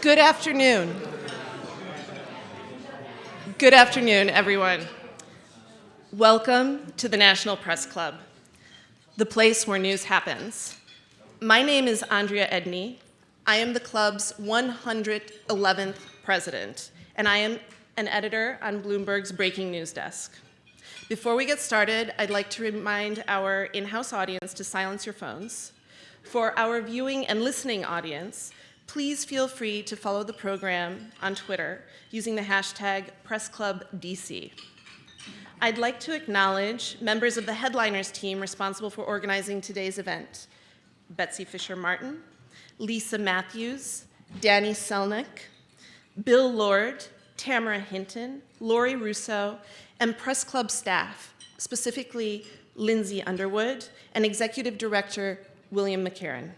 Good afternoon. Good afternoon, everyone. Welcome to the National Press Club, the place where news happens. My name is Andrea Edney. I am the club's 111th president, and I am an editor on Bloomberg's breaking news desk. Before we get started, I'd like to remind our in-house audience to silence your phones. For our viewing and listening audience, please feel free to follow the program on Twitter using the hashtag PressClubDC. I'd like to acknowledge members of the headliners team responsible for organizing today's event: Betsy Fisher-Martin, Lisa Matthews, Danny Selnick, Bill Lord, Tamara Hinton, Lori Russo, and Press Club staff, specifically Lindsay Underwood and Executive Director William McCarran.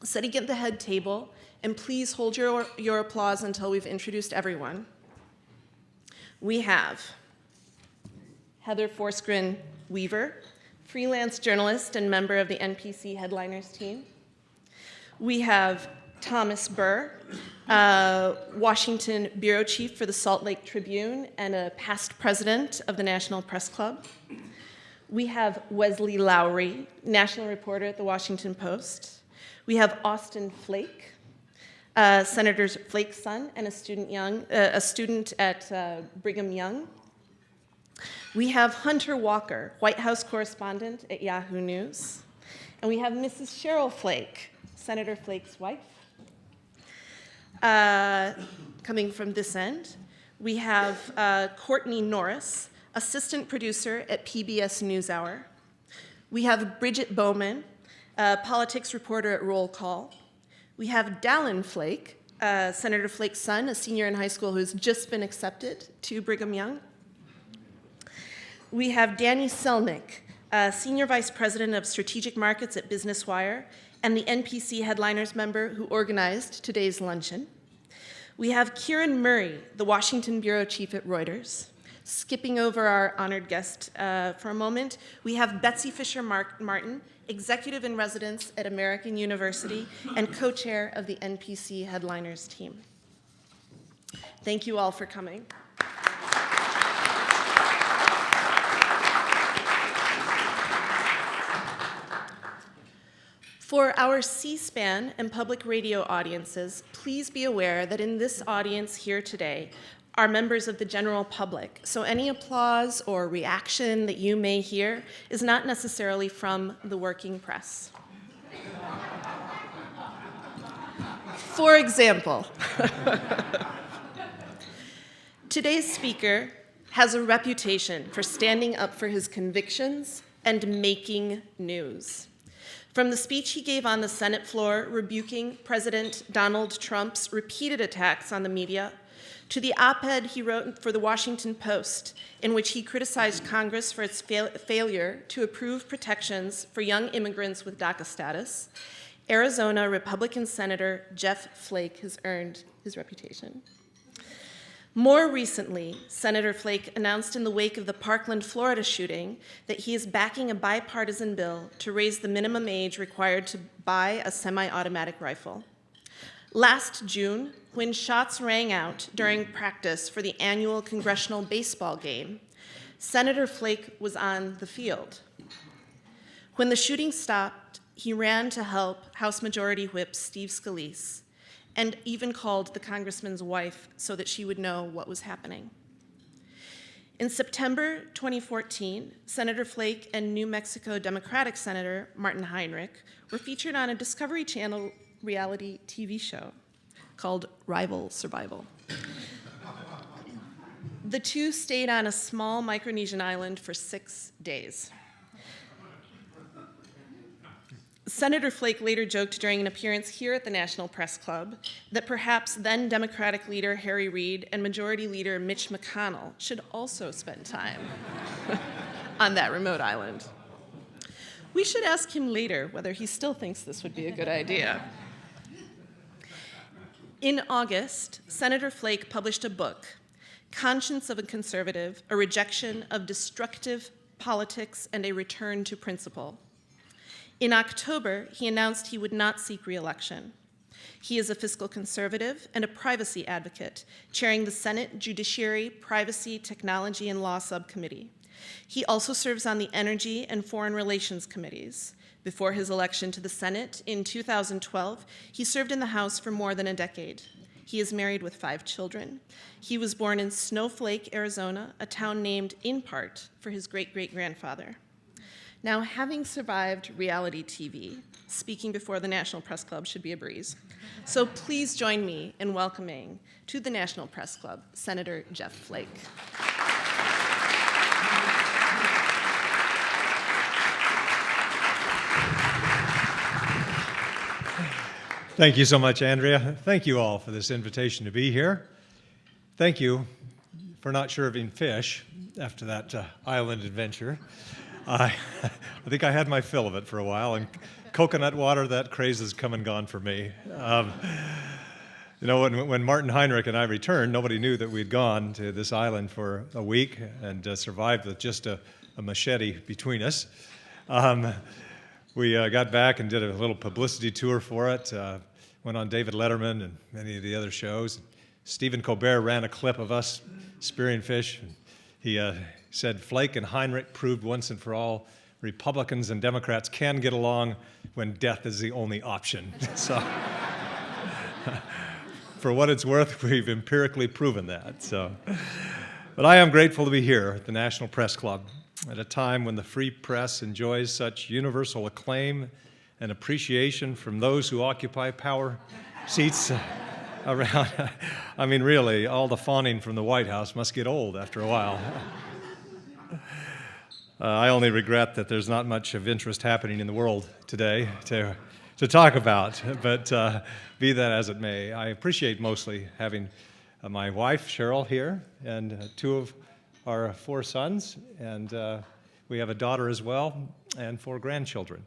Sitting at the head table, and please hold your applause until we've introduced everyone. We have Heather Forsgren Weaver, freelance journalist and member of the NPC Headliners team. We have Thomas Burr, Washington bureau chief for the Salt Lake Tribune and a past president of the National Press Club. We have Wesley Lowery, national reporter at the Washington Post. We have Austin Flake, Senator Flake's son and a student at Brigham Young. We have Hunter Walker, White House correspondent at Yahoo News. And we have Mrs. Cheryl Flake, Senator Flake's wife. Coming from this end, we have Courtney Norris, assistant producer at PBS NewsHour. We have Bridget Bowman, politics reporter at Roll Call. We have Dallin Flake, Senator Flake's son, a senior in high school who's just been accepted to Brigham Young. We have Danny Selnick, senior vice president of strategic markets at Business Wire and the NPC Headliners member who organized today's luncheon. We have Kieran Murray, the Washington bureau chief at Reuters. Skipping over our honored guest for a moment, we have Betsy Fisher-Martin, executive in residence at American University and co-chair of the NPC Headliners team. Thank you all for coming. For our C-SPAN and public radio audiences, please be aware that in this audience here today are members of the general public, so any applause or reaction that you may hear is not necessarily from the working press. For example, today's speaker has a reputation for standing up for his convictions and making news. From the speech he gave on the Senate floor rebuking President Donald Trump's repeated attacks on the media, to the op-ed he wrote for the Washington Post, in which he criticized Congress for its failure to approve protections for young immigrants with Daca status, Arizona Republican Senator Jeff Flake has earned his reputation. More recently, Senator Flake announced in the wake of the Parkland, Florida shooting that he is backing a bipartisan bill to raise the minimum age required to buy a semi-automatic rifle. Last June, when shots rang out during practice for the annual congressional baseball game, Senator Flake was on the field. When the shooting stopped, he ran to help House Majority Whip Steve Scalise and even called the congressman's wife so that she would know what was happening. In September 2014, Senator Flake and New Mexico Democratic Senator Martin Heinrich were featured on a Discovery Channel reality TV show called Rival Survival. The two stayed on a small Micronesian island for 6 days. Senator Flake later joked during an appearance here at the National Press Club that perhaps then Democratic leader Harry Reid and Majority Leader Mitch McConnell should also spend time on that remote island. We should ask him later whether he still thinks this would be a good idea. In August, Senator Flake published a book, Conscience of a Conservative, A Rejection of Destructive Politics and a Return to Principle. In October, he announced he would not seek re-election. He is a fiscal conservative and a privacy advocate, chairing the Senate Judiciary, Privacy, Technology, and Law Subcommittee. He also serves on the Energy and Foreign Relations Committees. Before his election to the Senate in 2012, he served in the House for more than a decade. He is married with 5 children. He was born in Snowflake, Arizona, a town named in part for his great-great-grandfather. Now, having survived reality TV, speaking before the National Press Club should be a breeze. So please join me in welcoming to the National Press Club, Senator Jeff Flake. Thank you so much, Andrea. Thank you all for this invitation to be here. Thank you for not serving fish after that island adventure. I think I had my fill of it for a while, and coconut water, that craze has come and gone for me. You know, when Martin Heinrich and I returned, nobody knew that we'd gone to this island for a week and survived with just a machete between us. We got back and did a little publicity tour for it, went on David Letterman and many of the other shows. Stephen Colbert ran a clip of us spearing fish. He said, Flake and Heinrich proved once and for all Republicans and Democrats can get along when death is the only option. So, for what it's worth, we've empirically proven that. But I am grateful to be here at the National Press Club at a time when the free press enjoys such universal acclaim and appreciation from those who occupy power seats around. I mean, really, all the fawning from the White House must get old after a while. I only regret that there's not much of interest happening in the world today to talk about, but be that as it may, I appreciate mostly having my wife, Cheryl, here, and 2 of our 4 sons, and we have a daughter as well, and 4 grandchildren.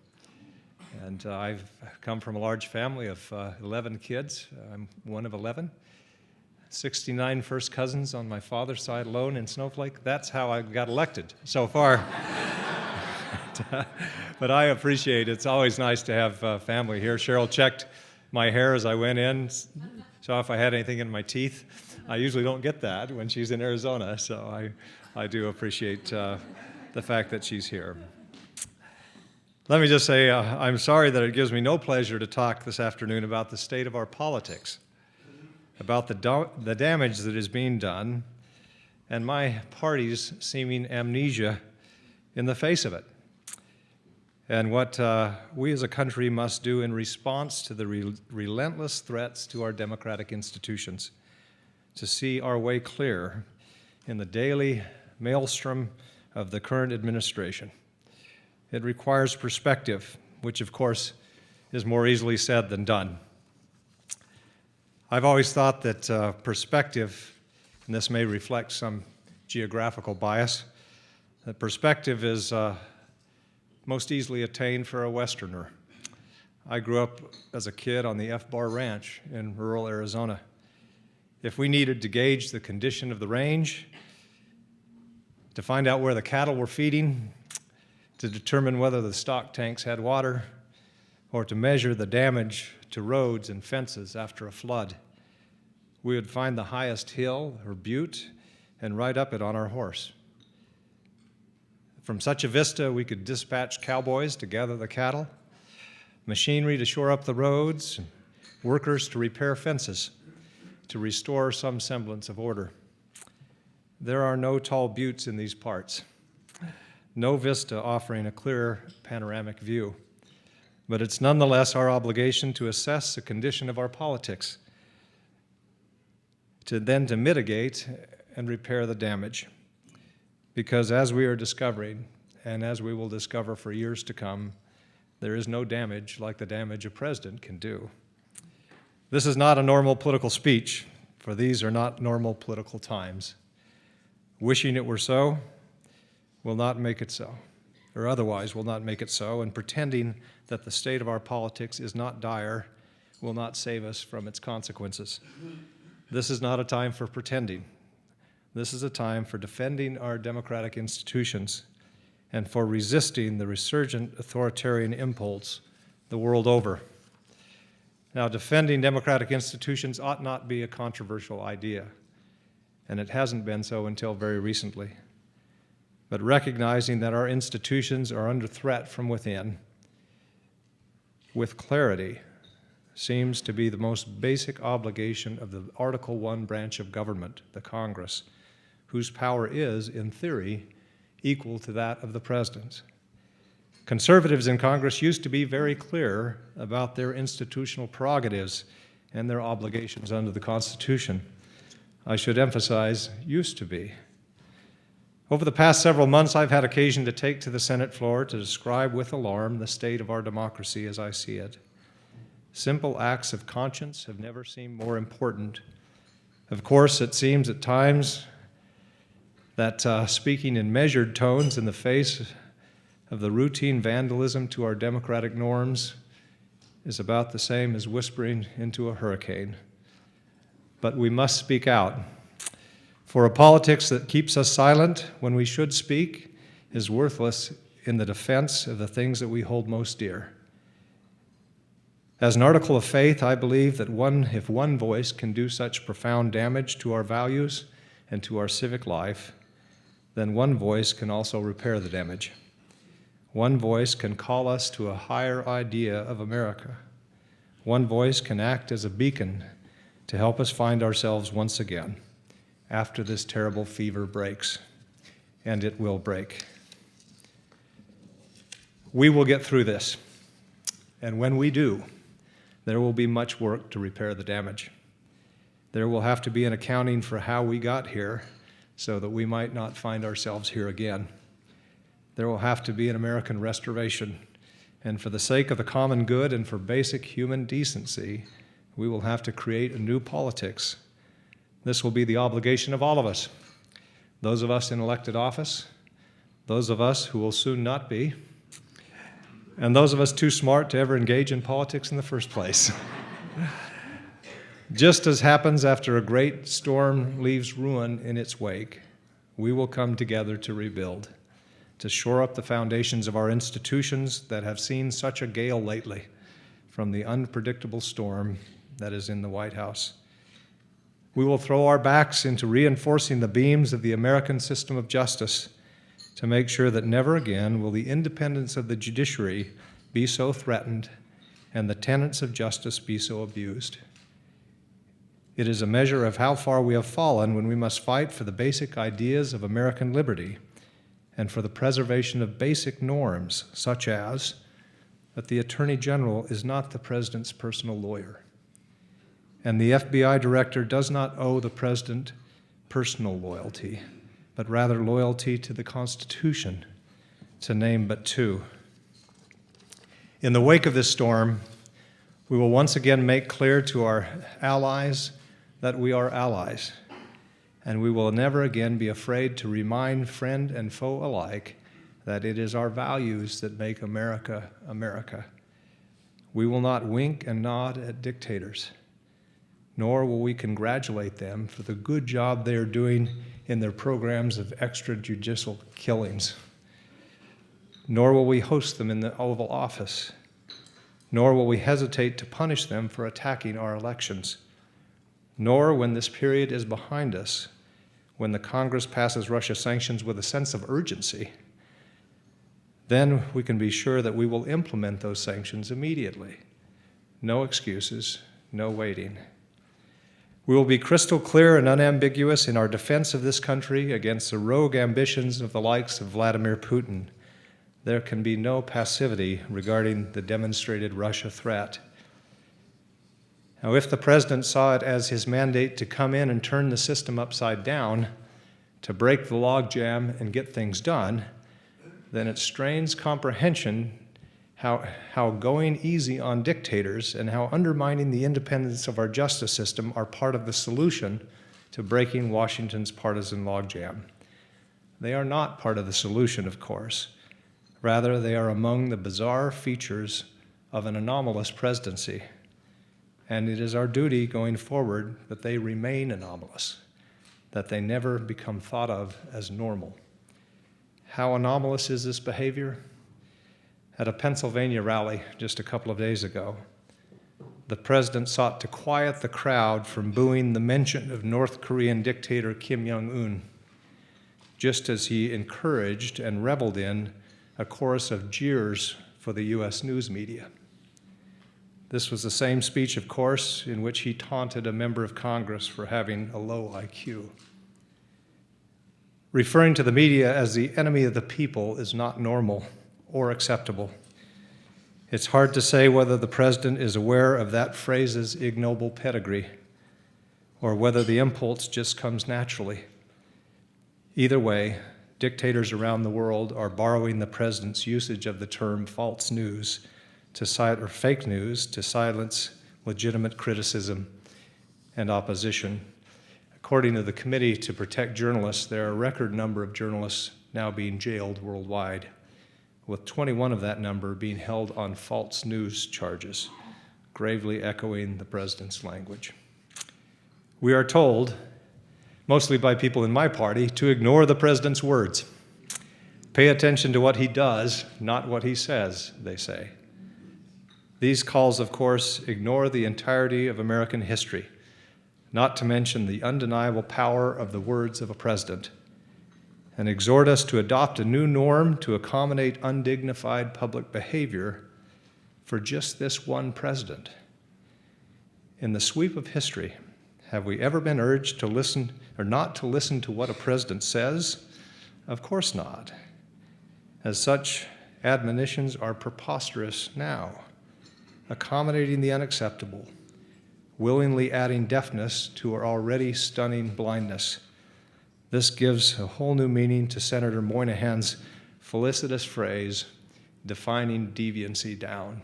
And I've come from a large family of 11 kids. I'm one of 11. 69 first cousins on my father's side alone in Snowflake. That's how I got elected so far. But I appreciate it. It's always nice to have family here. Cheryl checked my hair as I went in, saw if I had anything in my teeth. I usually don't get that when she's in Arizona, so I do appreciate the fact that she's here. Let me just say I'm sorry that it gives me no pleasure to talk this afternoon about the state of our politics, about the damage that is being done, and my party's seeming amnesia in the face of it, and what we as a country must do in response to the relentless threats to our democratic institutions, to see our way clear in the daily maelstrom of the current administration. It requires perspective, which of course is more easily said than done. I've always thought that perspective, and this may reflect some geographical bias, that perspective is most easily attained for a Westerner. I grew up as a kid on the F-Bar Ranch in rural Arizona. If we needed to gauge the condition of the range, to find out where the cattle were feeding, to determine whether the stock tanks had water, or to measure the damage to roads and fences after a flood, we would find the highest hill or butte and ride up it on our horse. From such a vista, we could dispatch cowboys to gather the cattle, machinery to shore up the roads, workers to repair fences, to restore some semblance of order. There are no tall buttes in these parts, no vista offering a clear panoramic view. But it's nonetheless our obligation to assess the condition of our politics, to mitigate and repair the damage. Because as we are discovering, and as we will discover for years to come, there is no damage like the damage a president can do. This is not a normal political speech, for these are not normal political times. Wishing it were so will not make it so, or otherwise will not make it so, and pretending that the state of our politics is not dire will not save us from its consequences. This is not a time for pretending. This is a time for defending our democratic institutions and for resisting the resurgent authoritarian impulse the world over. Now, defending democratic institutions ought not be a controversial idea, and it hasn't been so until very recently. But recognizing that our institutions are under threat from within, with clarity, seems to be the most basic obligation of the Article I branch of government, the Congress, whose power is, in theory, equal to that of the President. Conservatives in Congress used to be very clear about their institutional prerogatives and their obligations under the Constitution. I should emphasize, used to be. Over the past several months, I've had occasion to take to the Senate floor to describe with alarm the state of our democracy as I see it. Simple acts of conscience have never seemed more important. Of course, it seems at times that speaking in measured tones in the face of the routine vandalism to our democratic norms is about the same as whispering into a hurricane. But we must speak out. For a politics that keeps us silent when we should speak is worthless in the defense of the things that we hold most dear. As an article of faith, I believe that if one voice can do such profound damage to our values and to our civic life, then one voice can also repair the damage. One voice can call us to a higher idea of America. One voice can act as a beacon to help us find ourselves once again after this terrible fever breaks, and it will break. We will get through this, and when we do, there will be much work to repair the damage. There will have to be an accounting for how we got here so that we might not find ourselves here again. There will have to be an American restoration, and for the sake of the common good and for basic human decency, we will have to create a new politics. This will be the obligation of all of us, those of us in elected office, those of us who will soon not be, and those of us too smart to ever engage in politics in the first place. Just as happens after a great storm leaves ruin in its wake, we will come together to rebuild, to shore up the foundations of our institutions that have seen such a gale lately from the unpredictable storm that is in the White House. We will throw our backs into reinforcing the beams of the American system of justice to make sure that never again will the independence of the judiciary be so threatened and the tenets of justice be so abused. It is a measure of how far we have fallen when we must fight for the basic ideas of American liberty and for the preservation of basic norms, such as that the Attorney General is not the President's personal lawyer, and the FBI Director does not owe the President personal loyalty, but rather loyalty to the Constitution, to name but two. In the wake of this storm, we will once again make clear to our allies that we are allies, and we will never again be afraid to remind friend and foe alike that it is our values that make America, America. We will not wink and nod at dictators, nor will we congratulate them for the good job they are doing in their programs of extrajudicial killings. Nor will we host them in the Oval Office, nor will we hesitate to punish them for attacking our elections. Nor, when this period is behind us, when the Congress passes Russia sanctions with a sense of urgency, then we can be sure that we will implement those sanctions immediately. No excuses, no waiting. We will be crystal clear and unambiguous in our defense of this country against the rogue ambitions of the likes of Vladimir Putin. There can be no passivity regarding the demonstrated Russia threat. Now, if the President saw it as his mandate to come in and turn the system upside down, to break the logjam and get things done, then it strains comprehension how going easy on dictators and how undermining the independence of our justice system are part of the solution to breaking Washington's partisan logjam. They are not part of the solution, of course. Rather, they are among the bizarre features of an anomalous presidency. And it is our duty going forward that they remain anomalous, that they never become thought of as normal. How anomalous is this behavior? At a Pennsylvania rally just a couple of days ago, the president sought to quiet the crowd from booing the mention of North Korean dictator Kim Jong-un, just as he encouraged and reveled in a chorus of jeers for the U.S. news media. This was the same speech, of course, in which he taunted a member of Congress for having a low IQ. Referring to the media as the enemy of the people is not normal or acceptable. It's hard to say whether the president is aware of that phrase's ignoble pedigree or whether the impulse just comes naturally. Either way, dictators around the world are borrowing the president's usage of the term false news or fake news to silence legitimate criticism and opposition. According to the Committee to Protect Journalists, there are a record number of journalists now being jailed worldwide, with 21 of that number being held on false news charges, gravely echoing the president's language. We are told, mostly by people in my party, to ignore the president's words. Pay attention to what he does, not what he says, they say. These calls, of course, ignore the entirety of American history, not to mention the undeniable power of the words of a president, and exhort us to adopt a new norm to accommodate undignified public behavior for just this one president. In the sweep of history, have we ever been urged to listen or not to listen to what a president says? Of course not. As such, admonitions are preposterous now, accommodating the unacceptable, willingly adding deafness to our already stunning blindness. This gives a whole new meaning to Senator Moynihan's felicitous phrase, defining deviancy down.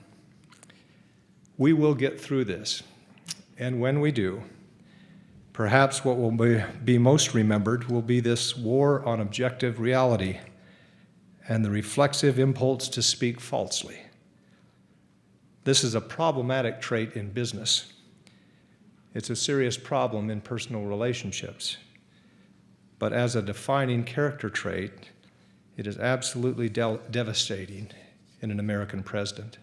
We will get through this, and when we do, perhaps what will be most remembered will be this war on objective reality and the reflexive impulse to speak falsely. This is a problematic trait in business. It's a serious problem in personal relationships. But as a defining character trait, it is absolutely devastating in an American president.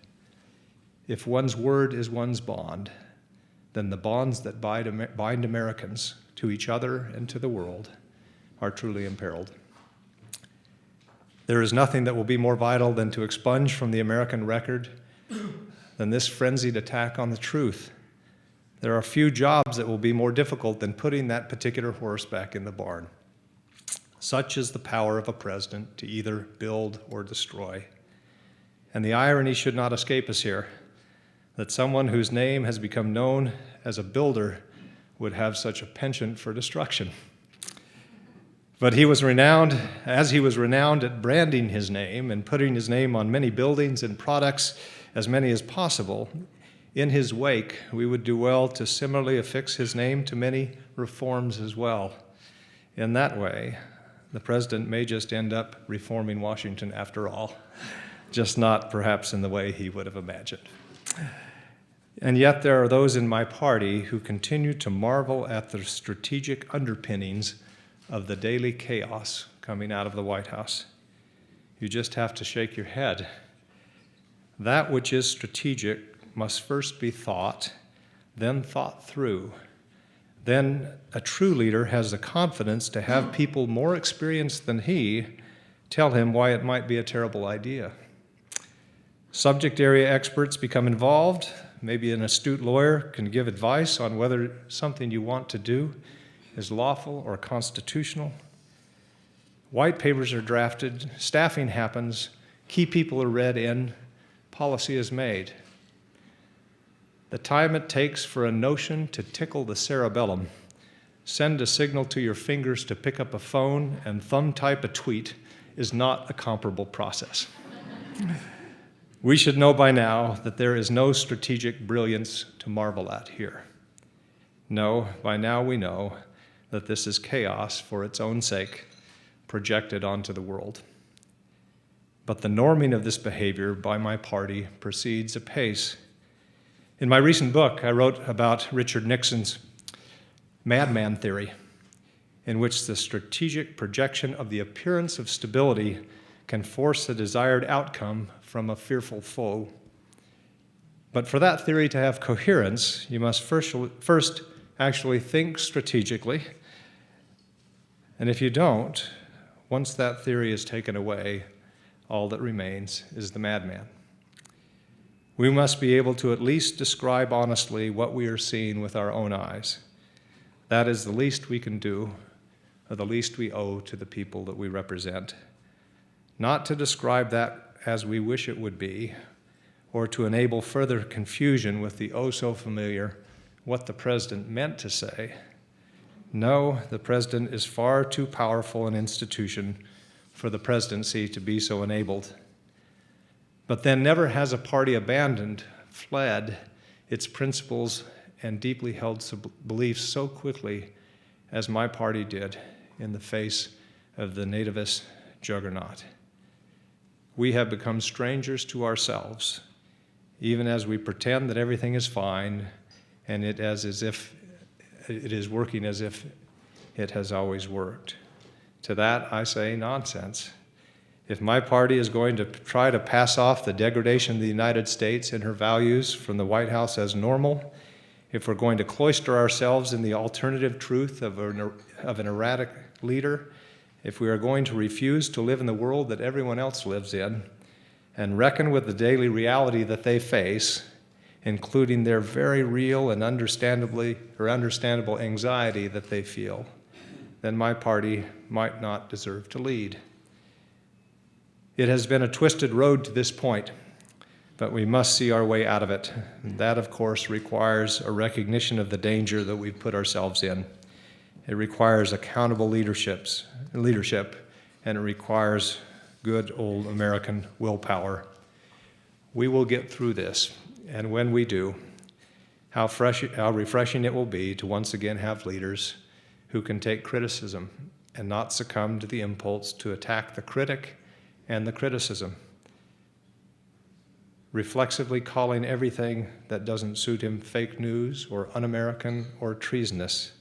If one's word is one's bond, then the bonds that bind Americans to each other and to the world are truly imperiled. There is nothing that will be more vital than to expunge from the American record than this frenzied attack on the truth. There are few jobs that will be more difficult than putting that particular horse back in the barn. Such is the power of a president to either build or destroy. And the irony should not escape us here, that someone whose name has become known as a builder would have such a penchant for destruction. But he was renowned at branding his name and putting his name on many buildings and products, as many as possible. In his wake, we would do well to similarly affix his name to many reforms as well. In that way, the president may just end up reforming Washington after all, just not perhaps in the way he would have imagined. And yet there are those in my party who continue to marvel at the strategic underpinnings of the daily chaos coming out of the White House. You just have to shake your head. That which is strategic must first be thought, then thought through. Then a true leader has the confidence to have people more experienced than he tell him why it might be a terrible idea. Subject area experts become involved. Maybe an astute lawyer can give advice on whether something you want to do is lawful or constitutional. White papers are drafted, staffing happens, key people are read in, policy is made. The time it takes for a notion to tickle the cerebellum, send a signal to your fingers to pick up a phone, and thumb type a tweet is not a comparable process. We should know by now that there is no strategic brilliance to marvel at here. No, by now we know that this is chaos for its own sake, projected onto the world. But the norming of this behavior by my party proceeds apace. In my recent book, I wrote about Richard Nixon's Madman theory, in which the strategic projection of the appearance of stability can force the desired outcome from a fearful foe. But for that theory to have coherence, you must first actually think strategically. And if you don't, once that theory is taken away, all that remains is the madman. We must be able to at least describe honestly what we are seeing with our own eyes. That is the least we can do, or the least we owe to the people that we represent. Not to describe that as we wish it would be, or to enable further confusion with the oh-so-familiar what the president meant to say. No, the president is far too powerful an institution for the presidency to be so enabled. But then never has a party abandoned, fled its principles and deeply held beliefs so quickly as my party did in the face of the nativist juggernaut. We have become strangers to ourselves, even as we pretend that everything is fine and it is working as if it has always worked. To that I say nonsense. If my party is going to try to pass off the degradation of the United States and her values from the White House as normal, if we're going to cloister ourselves in the alternative truth of an erratic leader, if we are going to refuse to live in the world that everyone else lives in, and reckon with the daily reality that they face, including their very real and understandable anxiety that they feel, then my party might not deserve to lead. It has been a twisted road to this point, but we must see our way out of it. And that, of course, requires a recognition of the danger that we've put ourselves in. It requires accountable leadership, and it requires good old American willpower. We will get through this, and when we do, how refreshing it will be to once again have leaders who can take criticism and not succumb to the impulse to attack the critic and the criticism, reflexively calling everything that doesn't suit him fake news or un-American or treasonous.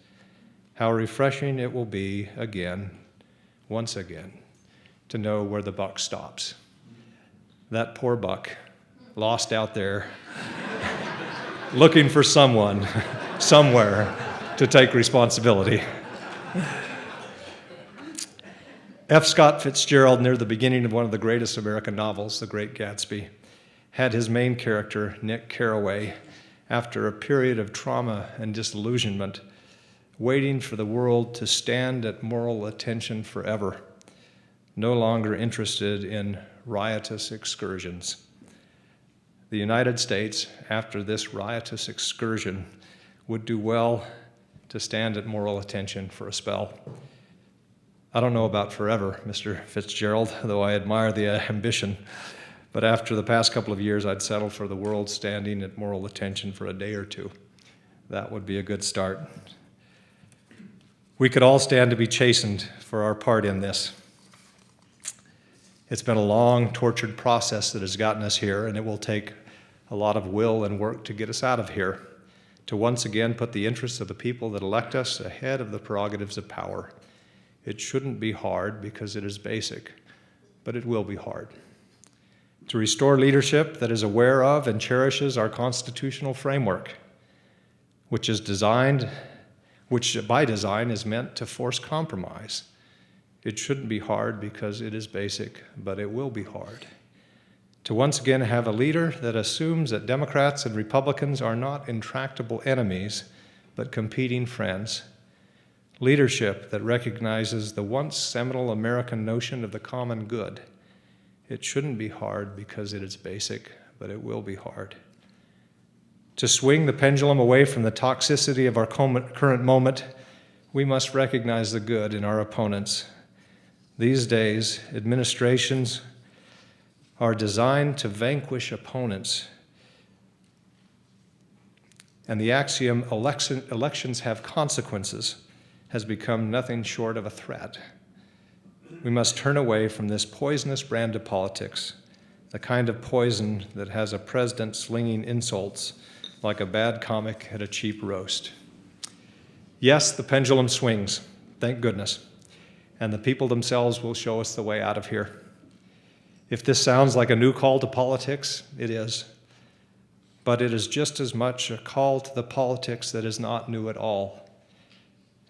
How refreshing it will be again, once again, to know where the buck stops. That poor buck, lost out there, looking for someone, somewhere, to take responsibility. F. Scott Fitzgerald, near the beginning of one of the greatest American novels, The Great Gatsby, had his main character, Nick Carraway, after a period of trauma and disillusionment, waiting for the world to stand at moral attention forever, no longer interested in riotous excursions. The United States, after this riotous excursion, would do well to stand at moral attention for a spell. I don't know about forever, Mr. Fitzgerald, though I admire the ambition, but after the past couple of years, I'd settle for the world standing at moral attention for a day or two. That would be a good start. We could all stand to be chastened for our part in this. It's been a long, tortured process that has gotten us here, and it will take a lot of will and work to get us out of here, to once again put the interests of the people that elect us ahead of the prerogatives of power. It shouldn't be hard because it is basic, but it will be hard. To restore leadership that is aware of and cherishes our constitutional framework, which by design is meant to force compromise. It shouldn't be hard because it is basic, but it will be hard. To once again have a leader that assumes that Democrats and Republicans are not intractable enemies, but competing friends. Leadership that recognizes the once seminal American notion of the common good. It shouldn't be hard because it is basic, but it will be hard. To swing the pendulum away from the toxicity of our current moment, we must recognize the good in our opponents. These days, administrations are designed to vanquish opponents. And the axiom, elections have consequences, has become nothing short of a threat. We must turn away from this poisonous brand of politics, the kind of poison that has a president slinging insults like a bad comic at a cheap roast. Yes, the pendulum swings, thank goodness, and the people themselves will show us the way out of here. If this sounds like a new call to politics, it is. but it is just as much a call to the politics that is not new at all,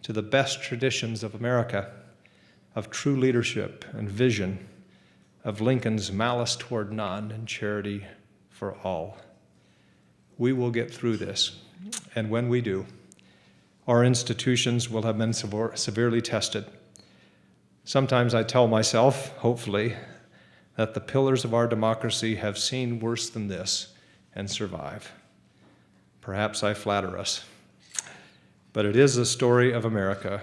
to the best traditions of America, of true leadership and vision, of Lincoln's malice toward none and charity for all. We will get through this, and when we do, our institutions will have been severely tested. Sometimes I tell myself, hopefully, that the pillars of our democracy have seen worse than this and survive. Perhaps I flatter us. But it is a story of America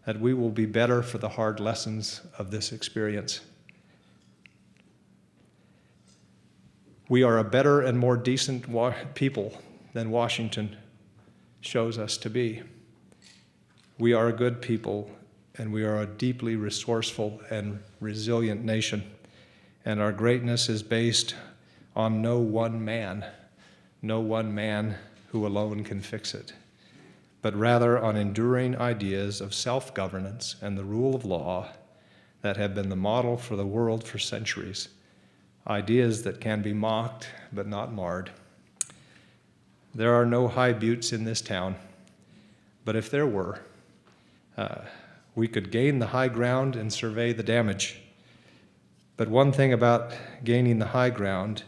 that we will be better for the hard lessons of this experience. We are a better and more decent people than Washington shows us to be. We are a good people, and we are a deeply resourceful and resilient nation, and our greatness is based on no one man who alone can fix it, but rather on enduring ideas of self-governance and the rule of law that have been the model for the world for centuries, ideas that can be mocked but not marred. There are no high buttes in this town, but if there were, we could gain the high ground and survey the damage. But one thing about gaining the high ground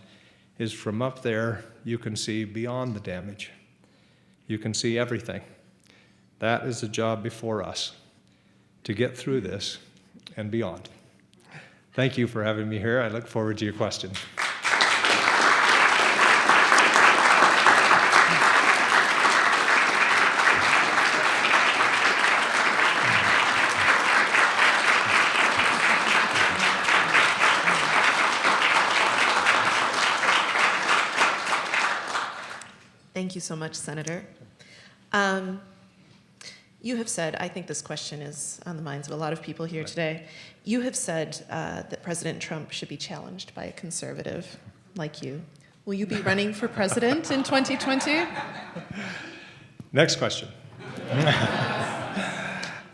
is from up there, you can see beyond the damage. You can see everything. That is the job before us, to get through this and beyond. Thank you for having me here. I look forward to your questions. Thank you so much, Senator. You have said, I think this question is on the minds of a lot of people here today, you have said that President Trump should be challenged by a conservative like you. Will you be running for president in 2020? Next question.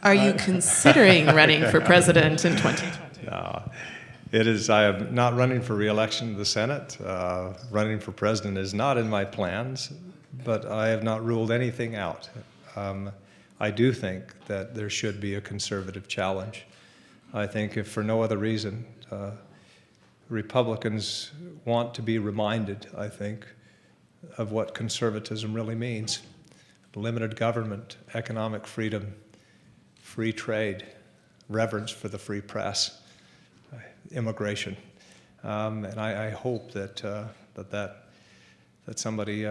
Are you considering running for president in 2020? No. I am not running for re-election to the Senate. Running for president is not in my plans, but I have not ruled anything out. I do think that there should be a conservative challenge. I think if for no other reason, Republicans want to be reminded, I think, of what conservatism really means. Limited government, economic freedom, free trade, reverence for the free press, immigration. And I hope that somebody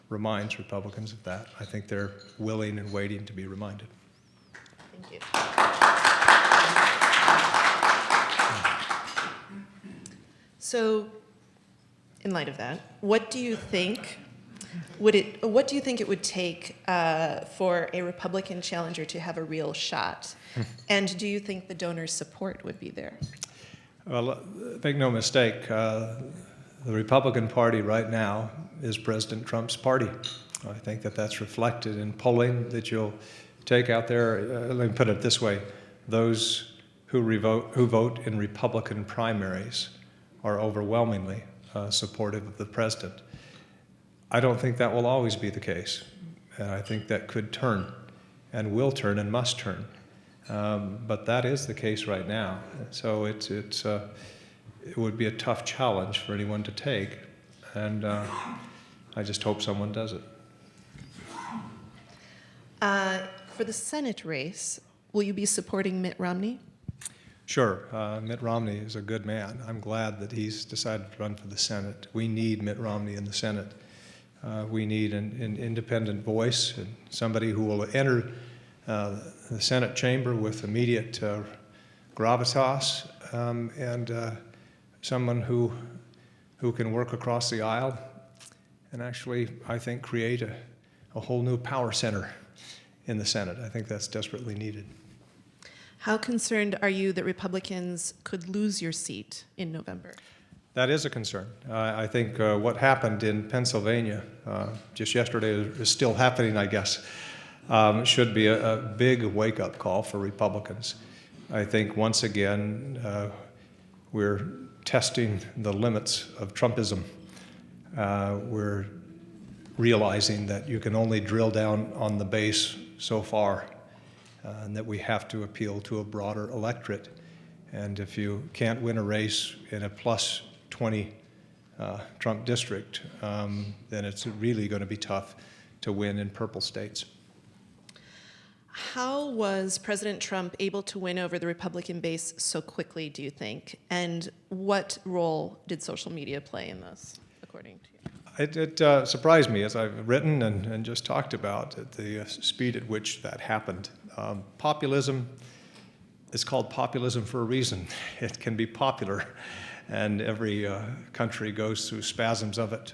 reminds Republicans of that. I think they're willing and waiting to be reminded. Thank you. So, in light of that, what do you think it would take for a Republican challenger to have a real shot? And do you think the donors' support would be there? Well, make no mistake, the Republican Party right now is President Trump's party. I think that that's reflected in polling that you'll take out there. Let me put it this way. Those who vote in Republican primaries are overwhelmingly supportive of the president. I don't think that will always be the case. And I think that could turn and will turn and must turn. But that is the case right now. So it would be a tough challenge for anyone to take. And I just hope someone does it. For the Senate race, will you be supporting Mitt Romney? Sure. Mitt Romney is a good man. I'm glad that he's decided to run for the Senate. We need Mitt Romney in the Senate. We need an independent voice and somebody who will enter the Senate chamber with immediate gravitas and someone who can work across the aisle and actually, I think, create a whole new power center in the Senate. I think that's desperately needed. How concerned are you that Republicans could lose your seat in November? That is a concern. I think what happened in Pennsylvania just yesterday is still happening, I guess. Should be a big wake-up call for Republicans. I think once again we're testing the limits of Trumpism. We're realizing that you can only drill down on the base so far, and that we have to appeal to a broader electorate. And if you can't win a race in a plus 20 Trump district, then it's really going to be tough to win in purple states. How was President Trump able to win over the Republican base so quickly, do you think? And what role did social media play in this, according to you? It surprised me, as I've written and just talked about, at the speed at which that happened. Populism is called populism for a reason. It can be popular, and every country goes through spasms of it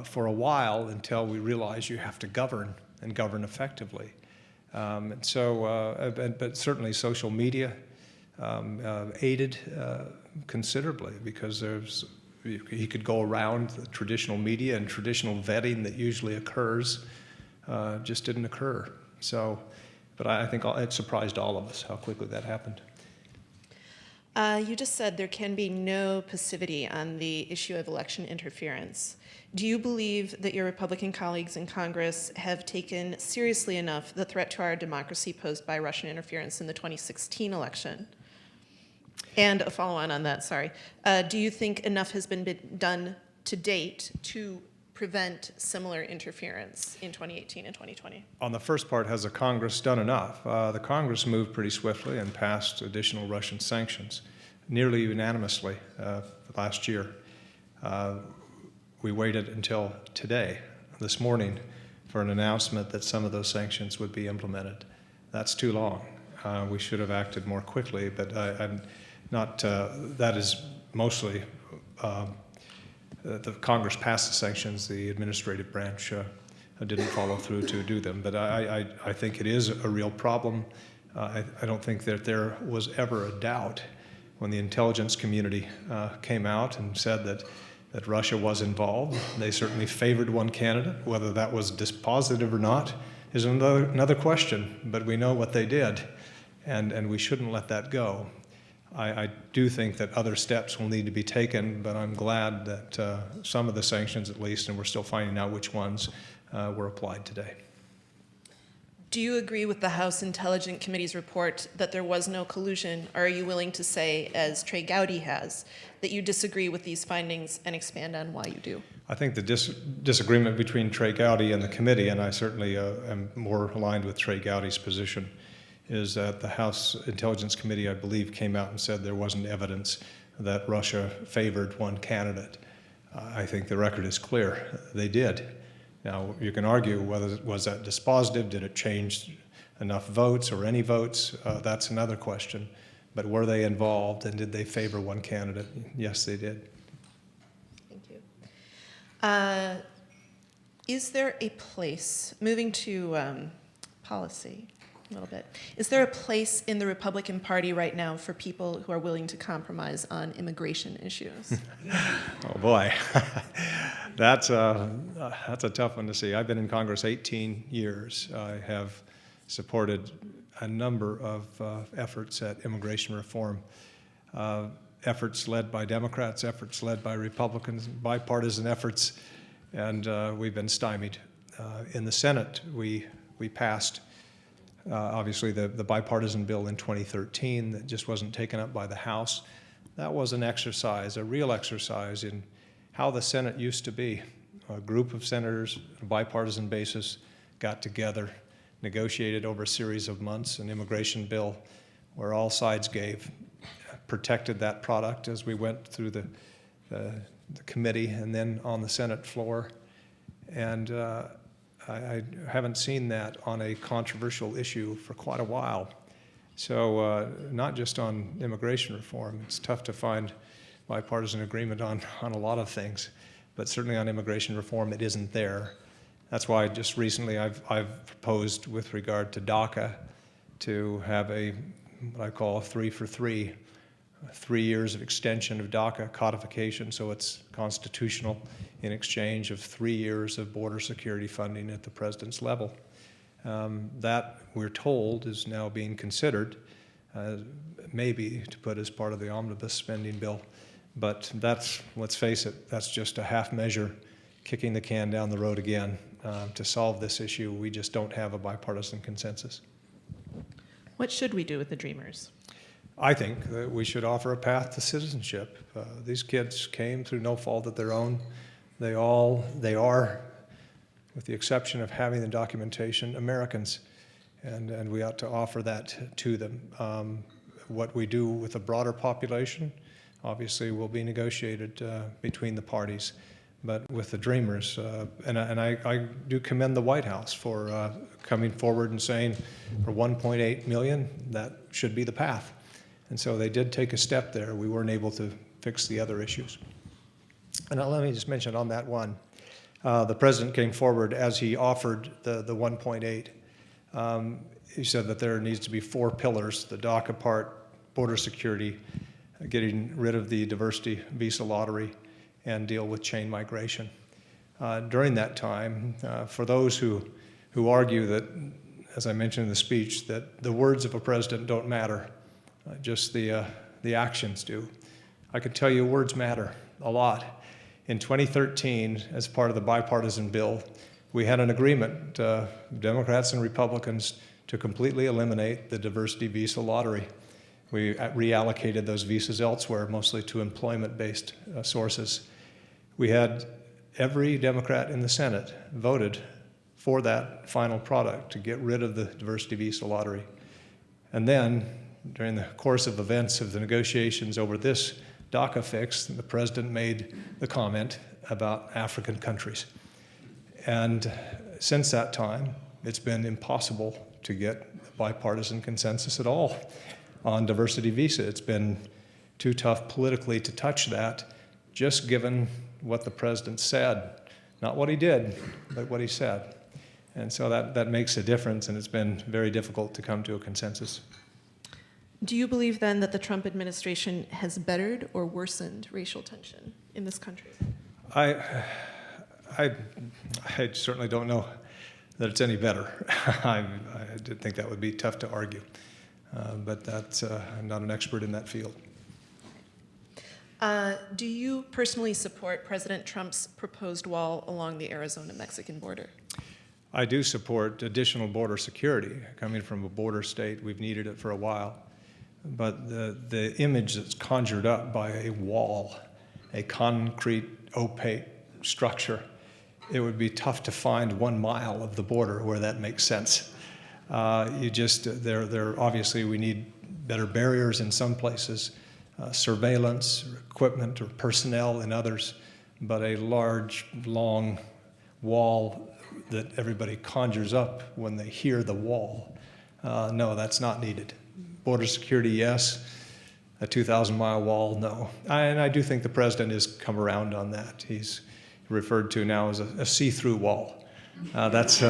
for a while until we realize you have to govern and govern effectively. But certainly social media aided considerably, because he could go around the traditional media, and traditional vetting that usually occurs just didn't occur. But I think it surprised all of us how quickly that happened. You just said there can be no passivity on the issue of election interference. Do you believe that your Republican colleagues in Congress have taken seriously enough the threat to our democracy posed by Russian interference in the 2016 election? And a follow-on on that, sorry. Do you think enough has been done to date to prevent similar interference in 2018 and 2020? On the first part, has the Congress done enough? The Congress moved pretty swiftly and passed additional Russian sanctions, nearly unanimously last year. We waited until today, this morning, for an announcement that some of those sanctions would be implemented. That's too long. We should have acted more quickly, but I'm not, that is mostly the Congress passed the sanctions, the administrative branch didn't follow through to do them. But I think it is a real problem. I don't think that there was ever a doubt when the intelligence community came out and said that Russia was involved. They certainly favored one candidate. Whether that was dispositive or not is another question, but we know what they did, and we shouldn't let that go. I do think that other steps will need to be taken, but I'm glad that some of the sanctions, at least, and we're still finding out which ones, were applied today. Do you agree with the House Intelligence Committee's report that there was no collusion, or are you willing to say, as Trey Gowdy has, that you disagree with these findings and expand on why you do? I think the disagreement between Trey Gowdy and the committee, and I certainly am more aligned with Trey Gowdy's position, is that the House Intelligence Committee, I believe, came out and said there wasn't evidence that Russia favored one candidate. I think the record is clear. They did. Now, you can argue whether was that dispositive, did it change enough votes or any votes? That's another question. But were they involved, and did they favor one candidate? Yes, they did. Thank you. Is there a place, moving to policy a little bit, is there a place in the Republican Party right now for people who are willing to compromise on immigration issues? Oh boy, that's a tough one to see. I've been in Congress 18 years. I have supported a number of efforts at immigration reform, efforts led by Democrats, efforts led by Republicans, bipartisan efforts, and we've been stymied. In the Senate, we passed obviously the bipartisan bill in 2013 that just wasn't taken up by the House. That was an exercise, a real exercise in how the Senate used to be. A group of senators on a bipartisan basis got together, negotiated over a series of months an immigration bill where all sides gave, protected that product as we went through the committee and then on the Senate floor. And I haven't seen that on a controversial issue for quite a while. So not just on immigration reform, it's tough to find bipartisan agreement on a lot of things, but certainly on immigration reform, it isn't there. That's why just recently I've proposed with regard to Daca to have what I call a 3 for 3, 3 years of extension of Daca codification, so it's constitutional, in exchange of 3 years of border security funding at the president's level. That, we're told, is now being considered, maybe to put as part of the omnibus spending bill. But that's, let's face it, that's just a half measure kicking the can down the road again to solve this issue. We just don't have a bipartisan consensus. What should we do with the Dreamers? I think that we should offer a path to citizenship. These kids came through no fault of their own. They are, with the exception of having the documentation, Americans, and we ought to offer that to them. What we do with the broader population, obviously, will be negotiated between the parties. But with the Dreamers, and I do commend the White House for coming forward and saying for 1.8 million, that should be the path. And so they did take a step there. We weren't able to fix the other issues. And let me just mention on that one, the president came forward as he offered the 1.8. He said that there needs to be 4 pillars: the Daca part, border security, getting rid of the diversity visa lottery, and deal with chain migration. During that time, for those who argue that, as I mentioned in the speech, that the words of a president don't matter, just the actions do, I can tell you words matter a lot. In 2013, as part of the bipartisan bill, we had an agreement, Democrats and Republicans, to completely eliminate the diversity visa lottery. We reallocated those visas elsewhere, mostly to employment-based sources. We had every Democrat in the Senate voted for that final product to get rid of the diversity visa lottery. And then, during the course of events of the negotiations over this Daca fix, the president made the comment about African countries. And since that time, it's been impossible to get bipartisan consensus at all on diversity visa. It's been too tough politically to touch that, just given what the president said. Not what he did, but what he said. And so that makes a difference, and it's been very difficult to come to a consensus. Do you believe then that the Trump administration has bettered or worsened racial tension in this country? I certainly don't know that it's any better. I did think that would be tough to argue, but I'm not an expert in that field. Do you personally support President Trump's proposed wall along the Arizona-Mexican border? I do support additional border security. Coming from a border state, we've needed it for a while. But the image that's conjured up by a wall, a concrete, opaque structure, it would be tough to find 1 mile of the border where that makes sense. Obviously we need better barriers in some places, surveillance, equipment, or personnel in others, but a large, long wall that everybody conjures up when they hear the wall, no, that's not needed. Border security, yes. A 2,000-mile wall, no. And I do think the president has come around on that. He's referred to now as a see-through wall. That's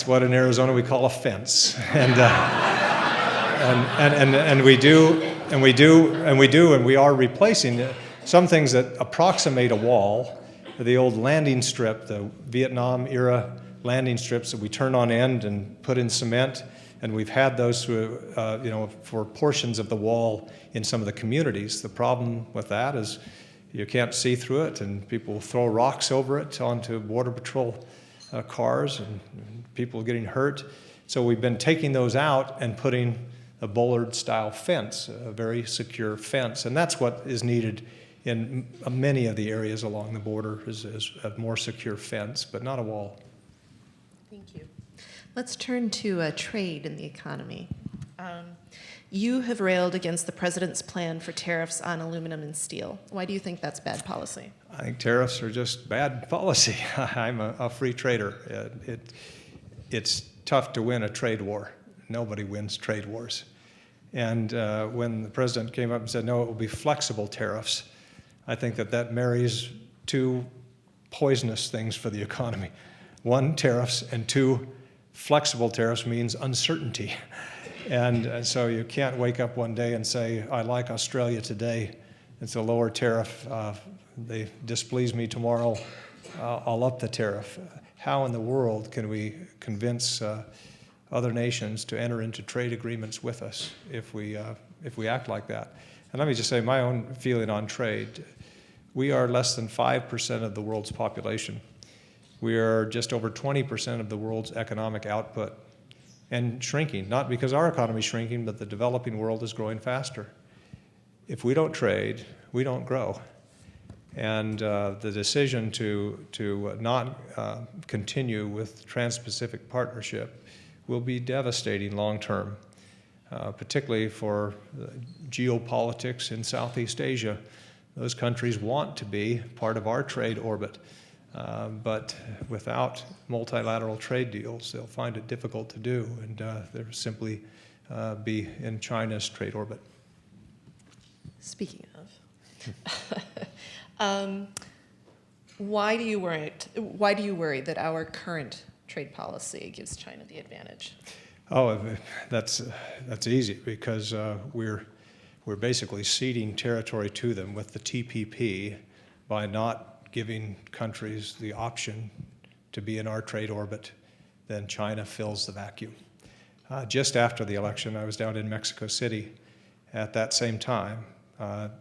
what in Arizona we call a fence. And we are replacing some things that approximate a wall. The old landing strip, the Vietnam-era landing strips that we turn on end and put in cement. And we've had those for portions of the wall in some of the communities. The problem with that is you can't see through it, and people throw rocks over it onto Border Patrol cars, and people getting hurt. So we've been taking those out and putting a bollard-style fence, a very secure fence. And that's what is needed in many of the areas along the border, is a more secure fence, but not a wall. Thank you. Let's turn to trade in the economy. You have railed against the president's plan for tariffs on aluminum and steel. Why do you think that's bad policy? I think tariffs are just bad policy. I'm a free trader. It's tough to win a trade war. Nobody wins trade wars. And when the president came up and said, no, it will be flexible tariffs, I think that marries two poisonous things for the economy. One, tariffs, and two, flexible tariffs means uncertainty. And so you can't wake up one day and say, I like Australia today. It's a lower tariff. They displease me tomorrow. I'll up the tariff. How in the world can we convince other nations to enter into trade agreements with us if we act like that? And let me just say my own feeling on trade. We are less than 5% of the world's population. We are just over 20% of the world's economic output, and shrinking, not because our economy is shrinking, but the developing world is growing faster. If we don't trade, we don't grow. And the decision to not continue with Trans-Pacific Partnership will be devastating long-term, particularly for geopolitics in Southeast Asia. Those countries want to be part of our trade orbit, but without multilateral trade deals, they'll find it difficult to do, and they'll simply be in China's trade orbit. Speaking of, why do you worry that our current trade policy gives China the advantage? Oh, that's easy, because we're basically ceding territory to them with the TPP by not giving countries the option to be in our trade orbit. Then China fills the vacuum. Just after the election, I was down in Mexico City at that same time,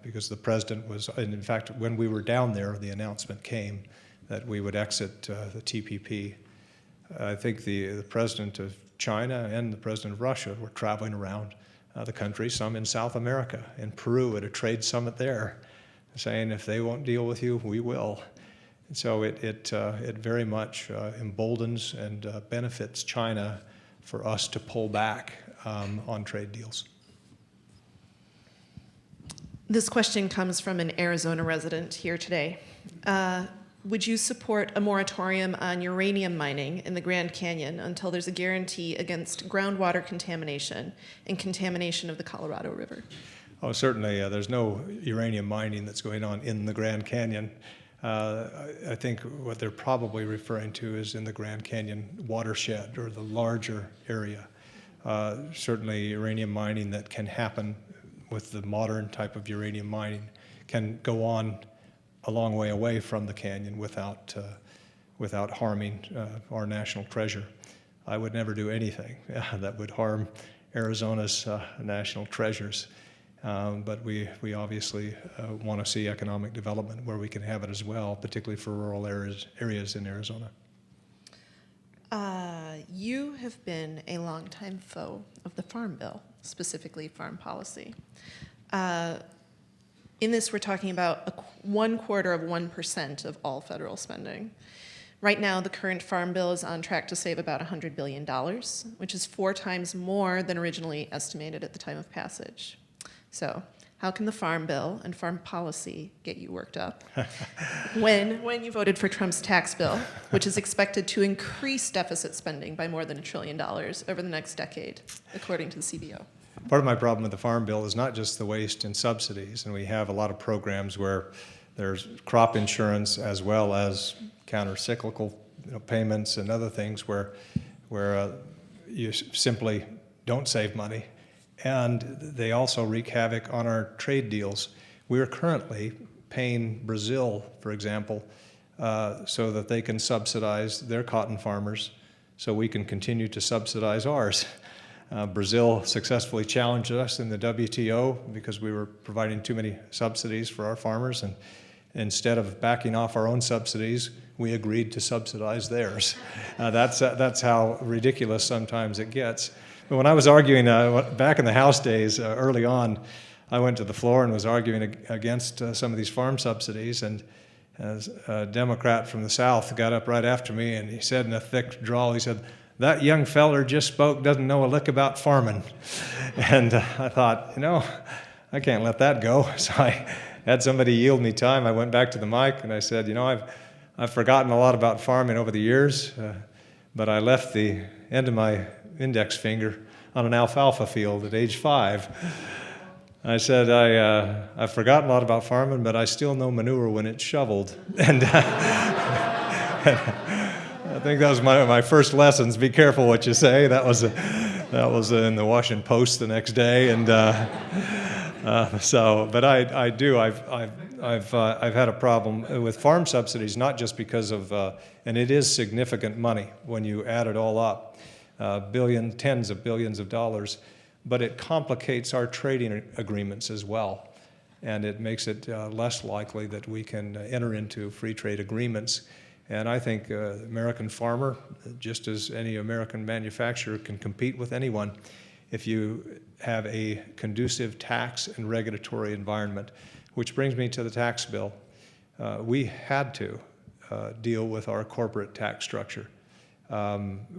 because the president was, and in fact, when we were down there, the announcement came that we would exit the TPP. I think the president of China and the president of Russia were traveling around the country, some in South America, in Peru at a trade summit there, saying if they won't deal with you, we will. And so it very much emboldens and benefits China for us to pull back on trade deals. This question comes from an Arizona resident here today. Would you support a moratorium on uranium mining in the Grand Canyon until there's a guarantee against groundwater contamination and contamination of the Colorado River? Oh, certainly. There's no uranium mining that's going on in the Grand Canyon. I think what they're probably referring to is in the Grand Canyon watershed, or the larger area. Certainly uranium mining that can happen with the modern type of uranium mining can go on a long way away from the canyon without harming our national treasure. I would never do anything that would harm Arizona's national treasures. But we obviously want to see economic development where we can have it as well, particularly for rural areas in Arizona. You have been a longtime foe of the Farm Bill, specifically farm policy. In this, we're talking about 1/4% of all federal spending. Right now, the current Farm Bill is on track to save about $100 billion, which is 4 times more than originally estimated at the time of passage. So how can the Farm Bill and farm policy get you worked up when you voted for Trump's tax bill, which is expected to increase deficit spending by more than $1 trillion over the next decade, according to the CBO? Part of my problem with the Farm Bill is not just the waste in subsidies, and we have a lot of programs where there's crop insurance as well as counter-cyclical payments and other things where you simply don't save money. And they also wreak havoc on our trade deals. We are currently paying Brazil, for example, so that they can subsidize their cotton farmers so we can continue to subsidize ours. Brazil successfully challenged us in the WTO because we were providing too many subsidies for our farmers, and instead of backing off our own subsidies, we agreed to subsidize theirs. That's how ridiculous sometimes it gets. But when I was arguing back in the House days early on, I went to the floor and was arguing against some of these farm subsidies, and a Democrat from the South got up right after me, and he said in a thick drawl, he said, "That young feller just spoke, doesn't know a lick about farming." And I thought, I can't let that go. So I had somebody yield me time. I went back to the mic and I said, I've forgotten a lot about farming over the years, but I left the end of my index finger on an alfalfa field at age 5. I said, I've forgotten a lot about farming, but I still know manure when it's shoveled. And I think that was my first lessons. Be careful what you say. That was in the Washington Post the next day, and But I do. I've had a problem with farm subsidies, not just because of, and it is significant money when you add it all up, tens of billions of dollars, but it complicates our trading agreements as well. and it makes it less likely that we can enter into free trade agreements. And I think American farmer, just as any American manufacturer, can compete with anyone if you have a conducive tax and regulatory environment. Which brings me to the tax bill. We had to deal with our corporate tax structure.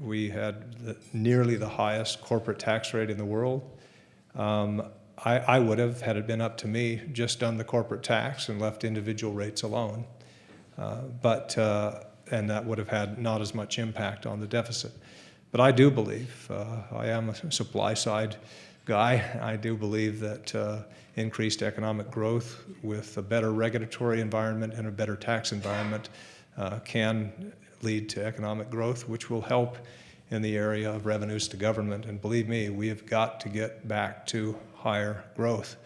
We had nearly the highest corporate tax rate in the world. I would have, had it been up to me, just done the corporate tax and left individual rates alone. And that would have had not as much impact on the deficit. But I do believe, I am a supply side guy, I do believe that increased economic growth with a better regulatory environment and a better tax environment can lead to economic growth, which will help in the area of revenues to government. And believe me, we have got to get back to higher growth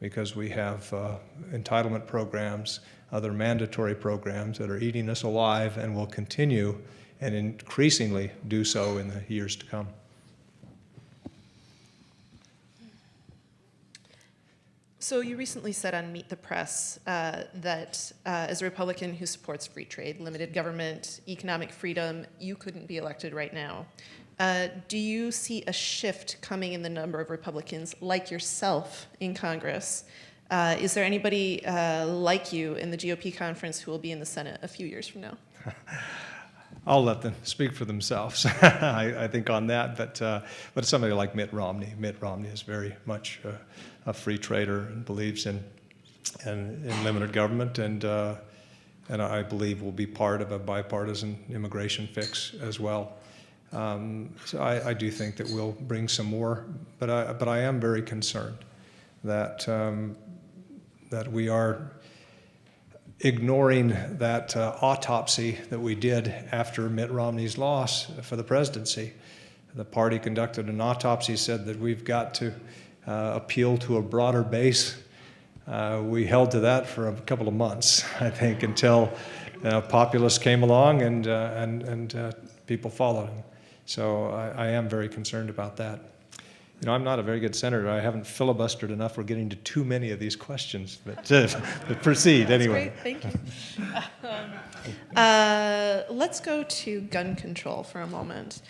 because we have entitlement programs, other mandatory programs that are eating us alive and will continue and increasingly do so in the years to come. So you recently said on Meet the Press that as a Republican who supports free trade, limited government, economic freedom, you couldn't be elected right now. Do you see a shift coming in the number of Republicans like yourself in Congress? Is there anybody like you in the GOP conference who will be in the Senate a few years from now? I'll let them speak for themselves, I think, on that. But somebody like Mitt Romney. Mitt Romney is very much a free trader and believes in limited government, and I believe will be part of a bipartisan immigration fix as well. So I do think that we'll bring some more, but I am very concerned that that we are ignoring that autopsy that we did after Mitt Romney's loss for the presidency. The party conducted an autopsy, said that we've got to appeal to a broader base. We held to that for a couple of months, I think, until populists came along and people followed him. So I am very concerned about that. You know, I'm not a very good senator. I haven't filibustered enough. We're getting to too many of these questions. But proceed anyway. Great, thank you. Let's go to gun control for a moment.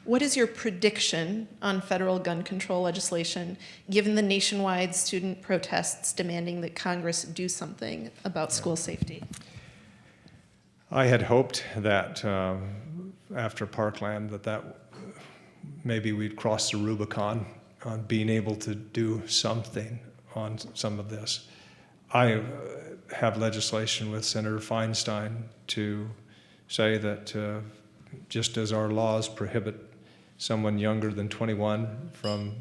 What is your prediction on federal gun control legislation, given the nationwide student protests demanding that Congress do something about school safety? I had hoped that after Parkland that maybe we'd cross the Rubicon on being able to do something on some of this. I have legislation with Senator Feinstein to say that just as our laws prohibit someone younger than 21 from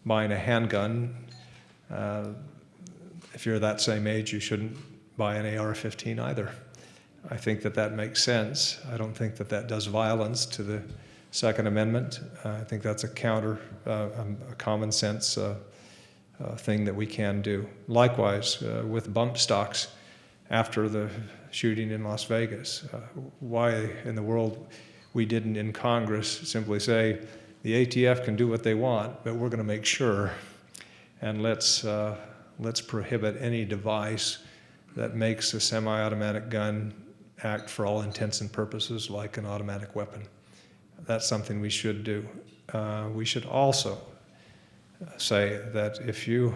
buying a handgun, if you're that same age, you shouldn't buy an AR-15 either. I think that makes sense. I don't think that does violence to the Second Amendment. I think that's a common sense thing that we can do. Likewise, with bump stocks after the shooting in Las Vegas. Why in the world we didn't in Congress simply say, the ATF can do what they want, but we're going to make sure, and let's prohibit any device that makes a semi-automatic gun act for all intents and purposes like an automatic weapon. That's something we should do. We should also say that if you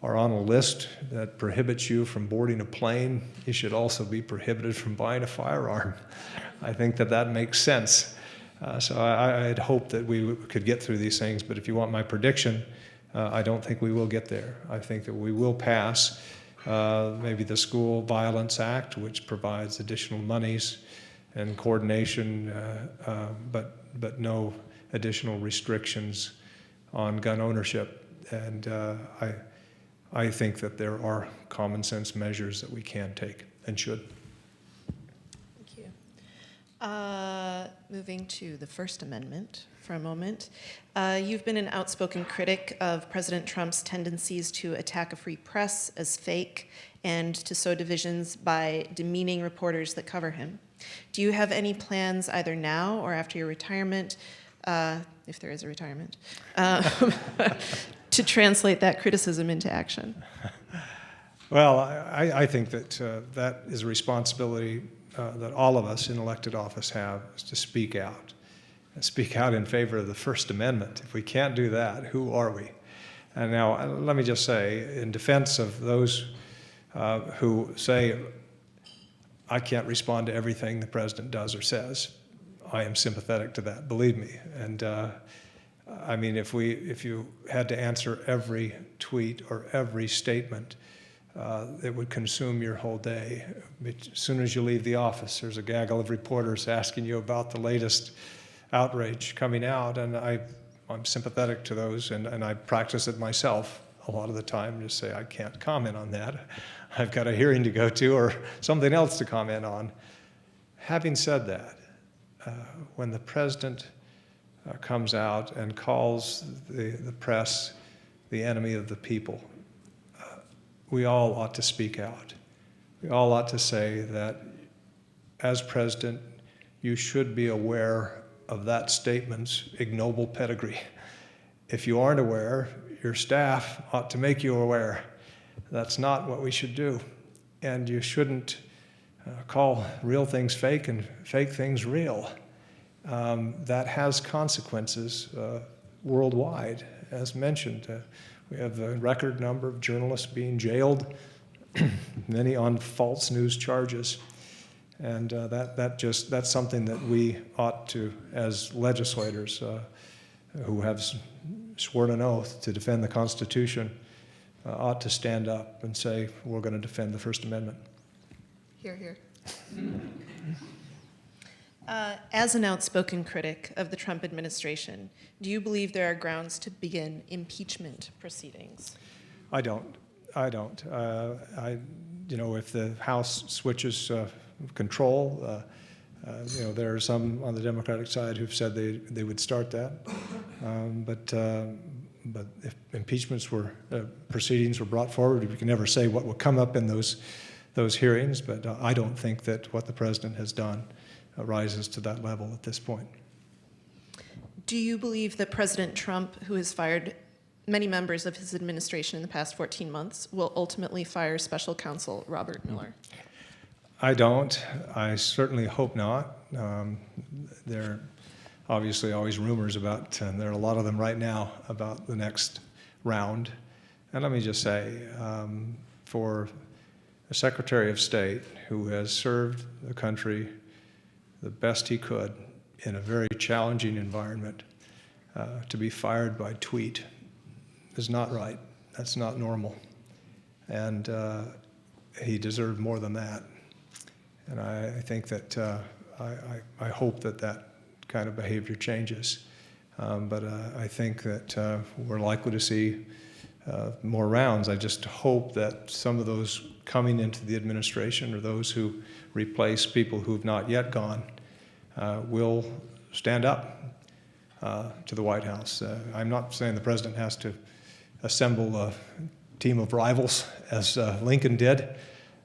are on a list that prohibits you from boarding a plane, you should also be prohibited from buying a firearm. I think that makes sense. So I'd hope that we could get through these things, but if you want my prediction, I don't think we will get there. I think that we will pass maybe the School Violence Act, which provides additional monies and coordination, but no additional restrictions on gun ownership. And I think that there are common sense measures that we can take and should. Thank you. Moving to the First Amendment for a moment. You've been an outspoken critic of President Trump's tendencies to attack a free press as fake and to sow divisions by demeaning reporters that cover him. Do you have any plans, either now or after your retirement, if there is a retirement, to translate that criticism into action? Well, I think that that is a responsibility that all of us in elected office have, is to speak out. And speak out in favor of the First Amendment. If we can't do that, who are we? And now, let me just say, in defense of those who say, I can't respond to everything the president does or says, I am sympathetic to that, believe me. And I mean, if you had to answer every tweet or every statement, it would consume your whole day. As soon as you leave the office, there's a gaggle of reporters asking you about the latest outrage coming out, and I'm sympathetic to those, and I practice it myself a lot of the time, just say I can't comment on that. I've got a hearing to go to or something else to comment on. Having said that, when the president comes out and calls the press the enemy of the people, we all ought to speak out. We all ought to say that as president, you should be aware of that statement's ignoble pedigree. If you aren't aware, your staff ought to make you aware. That's not what we should do. And you shouldn't call real things fake and fake things real. That has consequences worldwide. As mentioned, we have a record number of journalists being jailed, many on false news charges. And that's something that we ought to, as legislators who have sworn an oath to defend the Constitution, ought to stand up and say, we're going to defend the First Amendment. Hear, hear. As an outspoken critic of the Trump administration, do you believe there are grounds to begin impeachment proceedings? I don't. If the House switches control, there are some on the Democratic side who've said they would start that. But if impeachments proceedings were brought forward, we can never say what will come up in those hearings. But I don't think that what the president has done rises to that level at this point. Do you believe that President Trump, who has fired many members of his administration in the past 14 months, will ultimately fire Special Counsel Robert Mueller? I don't. I certainly hope not. There are obviously always rumors about, and there are a lot of them right now, about the next round. And let me just say, for a Secretary of State who has served the country the best he could in a very challenging environment, to be fired by tweet is not right. That's not normal. And he deserved more than that. And I think that I hope that kind of behavior changes. But I think that we're likely to see more rounds. I just hope that some of those coming into the administration or those who replace people who've not yet gone will stand up to the White House. I'm not saying the president has to assemble a team of rivals as Lincoln did,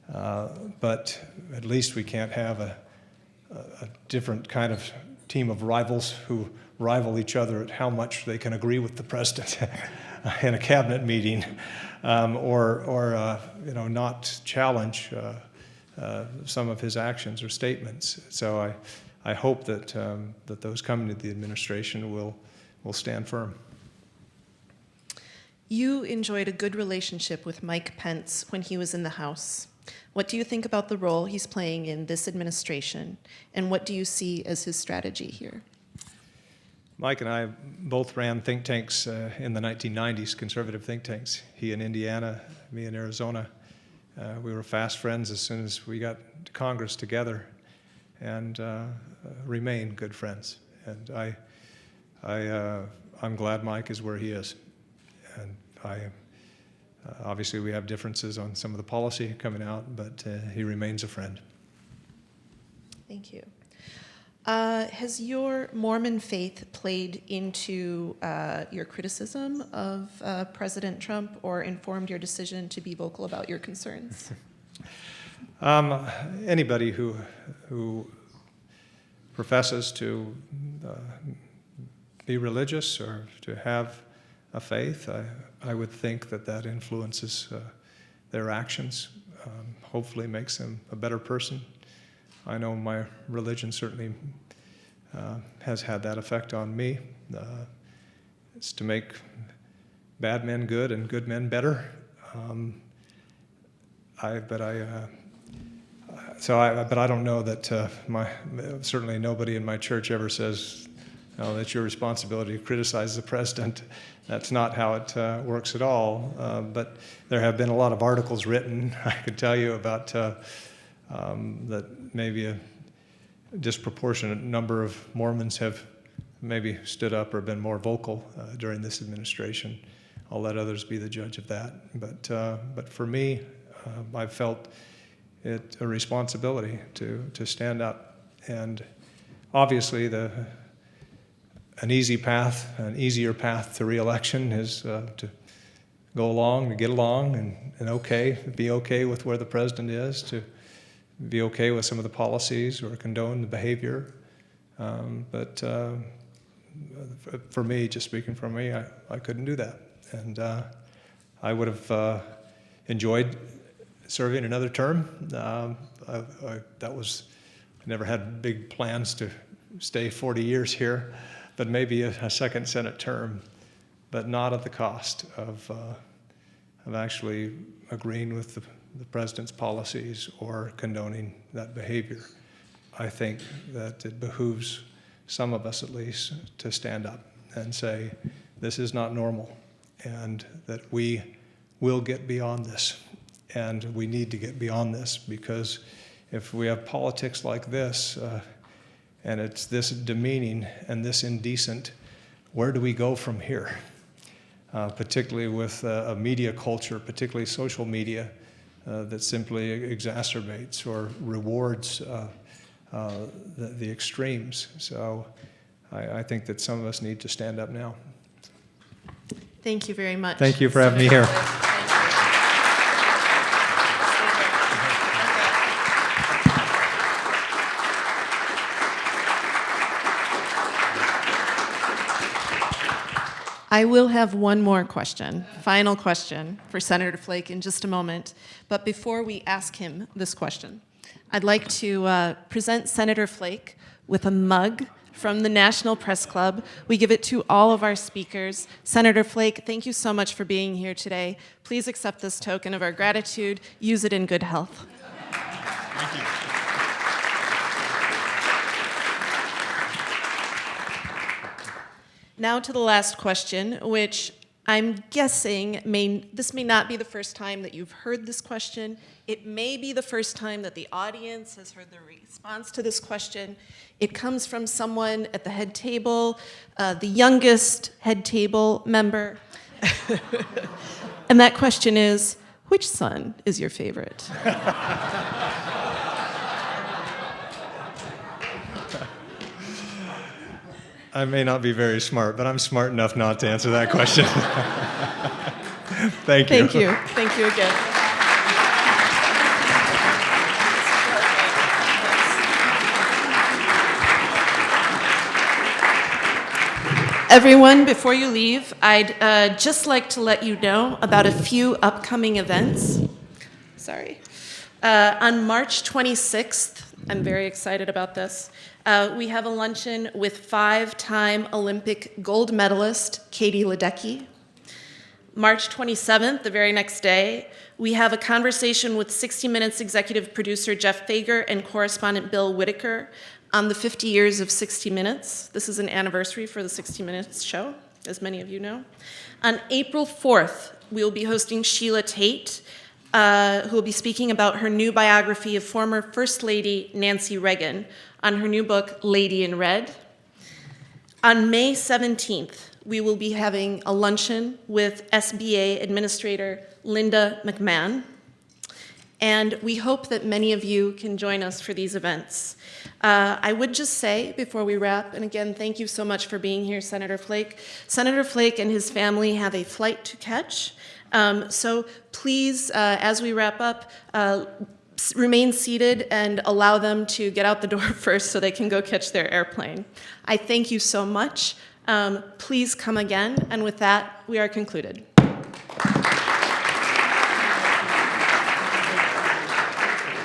but at least we can't have a different kind of team of rivals who rival each other at how much they can agree with the president in a cabinet meeting, or not challenge some of his actions or statements. So I hope that those coming to the administration will stand firm. You enjoyed a good relationship with Mike Pence when he was in the House. What do you think about the role he's playing in this administration, and what do you see as his strategy here? Mike and I both ran think tanks in the 1990s, conservative think tanks. He in Indiana, me in Arizona. We were fast friends as soon as we got to Congress together, and remain good friends. And I'm glad Mike is where he is. And obviously we have differences on some of the policy coming out, but he remains a friend. Thank you. Has your Mormon faith played into your criticism of President Trump or informed your decision to be vocal about your concerns? Anybody who professes to be religious or to have a faith. I would think that influences their actions, hopefully makes them a better person. I know my religion certainly has had that effect on me. It's to make bad men good and good men better. But I don't know that certainly nobody in my church ever says, "No, that's your responsibility to criticize the president." That's not how it works at all. But there have been a lot of articles written, I could tell you, about that maybe a disproportionate number of Mormons have maybe stood up or been more vocal during this administration. I'll let others be the judge of that. But for me, I've felt it a responsibility to stand up. And obviously an easier path to re-election is to go along, to get along, and be okay with where the president is, to be okay with some of the policies or condone the behavior. But for me, just speaking for me, I couldn't do that. And I would have enjoyed serving another term. I never had big plans to stay 40 years here, but maybe a second Senate term, but not at the cost of actually agreeing with the president's policies or condoning that behavior. I think that it behooves some of us at least to stand up and say, this is not normal, and that we will get beyond this. And we need to get beyond this, because if we have politics like this, and it's this demeaning and this indecent, where do we go from here? Particularly with a media culture, particularly social media, that simply exacerbates or rewards the extremes. So I think that some of us need to stand up now. Thank you very much. Thank you for having me here. I will have one more question, final question for Senator Flake in just a moment. But before we ask him this question, I'd like to present Senator Flake with a mug from the National Press Club. We give it to all of our speakers. Senator Flake, thank you so much for being here today. Please accept this token of our gratitude. Use it in good health. Thank you. Now to the last question, which I'm guessing this may not be the first time that you've heard this question. It may be the first time that the audience has heard the response to this question. It comes from someone at the head table, the youngest head table member. And that question is, which son is your favorite? I may not be very smart, but I'm smart enough not to answer that question. Thank you. Thank you. Thank you again. Everyone, before you leave, I'd just like to let you know about a few upcoming events. Sorry. On March 26th, I'm very excited about this. We have a luncheon with 5-time Olympic gold medalist Katie Ledecky. March 27th, the very next day, we have a conversation with 60 Minutes executive producer Jeff Fager and correspondent Bill Whitaker on the 50 years of 60 Minutes. This is an anniversary for the 60 Minutes show, as many of you know. On April 4th, we will be hosting Sheila Tate, who will be speaking about her new biography of former First Lady Nancy Reagan on her new book, Lady in Red. On May 17th, we will be having a luncheon with SBA Administrator Linda McMahon. And we hope that many of you can join us for these events. I would just say, before we wrap, and again, thank you so much for being here, Senator Flake. Senator Flake and his family have a flight to catch. So please, as we wrap up, remain seated and allow them to get out the door first so they can go catch their airplane. I thank you so much. Please come again, and with that, we are concluded.